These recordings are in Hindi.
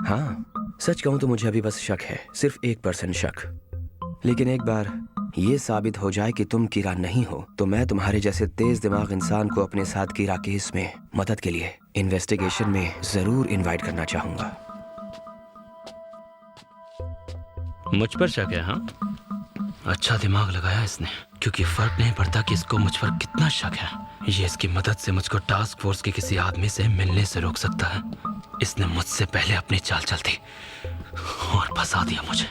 हाँ, सच कहूं तो मुझे अभी बस शक है, सिर्फ 1% शक। लेकिन एक बार ये साबित हो जाए कि तुम कीरा नहीं हो, तो मैं तुम्हारे जैसे तेज दिमाग इंसान को अपने साथ कीरा केस में मदद के लिए इन्वेस्टिगेशन में जरूर इनवाइट करना चाहूंगा। मुझ पर शक है? हाँ, अच्छा दिमाग लगाया इसने, क्योंकि फर्क नहीं पड़ता कि इसको मुझ पर कितना शक है। ये इसकी मदद से मुझको टास्क फोर्स के किसी आदमी से मिलने से रोक सकता है। इसने मुझसे पहले अपनी चाल चल दी और फंसा दिया मुझे।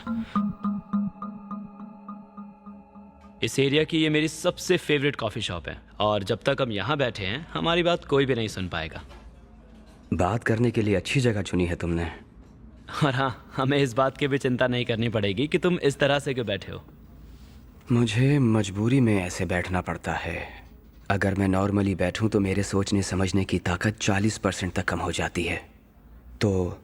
इस एरिया की ये मेरी सबसे फेवरेट कॉफी शॉप है, और जब तक हम यहाँ बैठे हैं हमारी बात कोई भी नहीं सुन पाएगा। बात करने के लिए अच्छी जगह चुनी है तुमने। और हाँ, हमें इस बात की भी चिंता नहीं करनी पड़ेगी कि तुम इस तरह से क्यों बैठे हो। मुझे मजबूरी में ऐसे बैठना पड़ता है। अगर मैं नॉर्मली बैठूं तो मेरे सोचने समझने की ताकत 40% तक कम हो जाती है। तो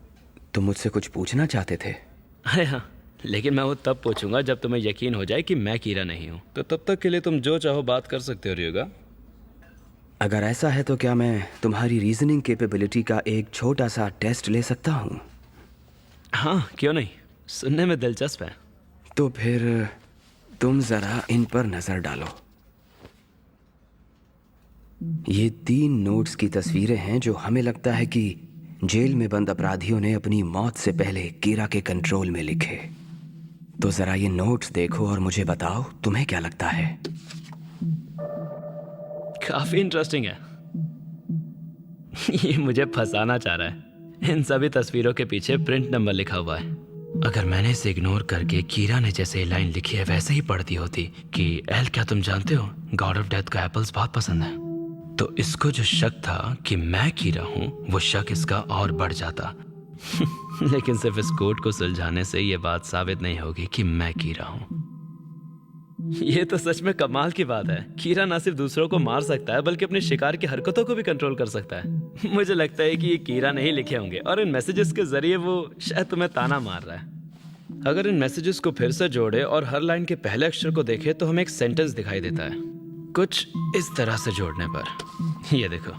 तुम मुझसे कुछ पूछना चाहते थे? अरे हाँ, लेकिन मैं वो तब पूछूंगा जब तुम्हें यकीन हो जाए कि मैं कीरा नहीं हूँ। तो तब तक के लिए तुम जो चाहो बात कर सकते हो रियोगा। अगर ऐसा है तो क्या मैं तुम्हारी रीजनिंग कैपेबिलिटी का एक छोटा सा टेस्ट ले सकता हूँ? हाँ, क्यों नहीं, सुनने में दिलचस्प है। तो फिर तुम जरा इन पर नजर डालो। ये 3 नोट्स की तस्वीरें हैं जो हमें लगता है कि जेल में बंद अपराधियों ने अपनी मौत से पहले कीरा के कंट्रोल में लिखे। तो जरा ये नोट्स देखो और मुझे बताओ तुम्हें क्या लगता है। काफी इंटरेस्टिंग है। ये मुझे फंसाना चाह रहा है। इन सभी तस्वीरों के पीछे प्रिंट नंबर लिखा हुआ है। अगर मैंने इसे इग्नोर करके कीरा ने जैसे लाइन लिखी है वैसे ही पढ़ दी होती कि एल, क्या तुम जानते हो गॉड ऑफ डेथ को एप्पल्स बहुत पसंद है, तो इसको जो शक था कि मैं कीरा हूं वो शक इसका और बढ़ जाता। लेकिन सिर्फ इस कोड को सुलझाने से ये बात साबित नहीं होगी कि मैं कीरा हूं। ये तो सच में कमाल की बात है। कीरा ना सिर्फ दूसरों को मार सकता है बल्कि अपने शिकार की हरकतों को भी कंट्रोल कर सकता है। मुझे लगता है कि ये कीरा ने ही लिखे होंगे और इन मैसेजेस के जरिए वो शायद तुम्हें ताना मार रहा है। अगर इन मैसेजेस को फिर से जोड़े और हर लाइन के पहले अक्षर को देखे तो हमें एक सेंटेंस दिखाई देता है, कुछ इस तरह से जोड़ने पर। ये देखो,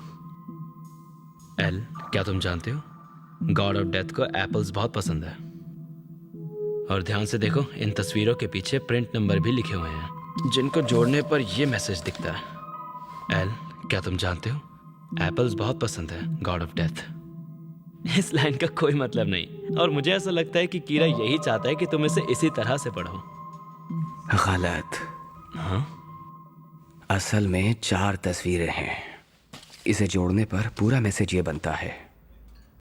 एल, क्या तुम जानते हो गॉड ऑफ डेथ को एप्पल्स बहुत पसंद है। और ध्यान से देखो, इन तस्वीरों के पीछे प्रिंट नंबर भी लिखे हुए हैं जिनको जोड़ने पर यह मैसेज दिखता है, एल, क्या तुम जानते हो एप्पल्स बहुत पसंद है गॉड ऑफ डेथ। इस लाइन का कोई मतलब नहीं, और मुझे ऐसा लगता है कि कीरा यही चाहता है कि तुम इसे इसी तरह से पढ़ो। गलत। हाँ? असल में 4 तस्वीरें हैं। इसे जोड़ने पर पूरा मैसेज ये बनता है,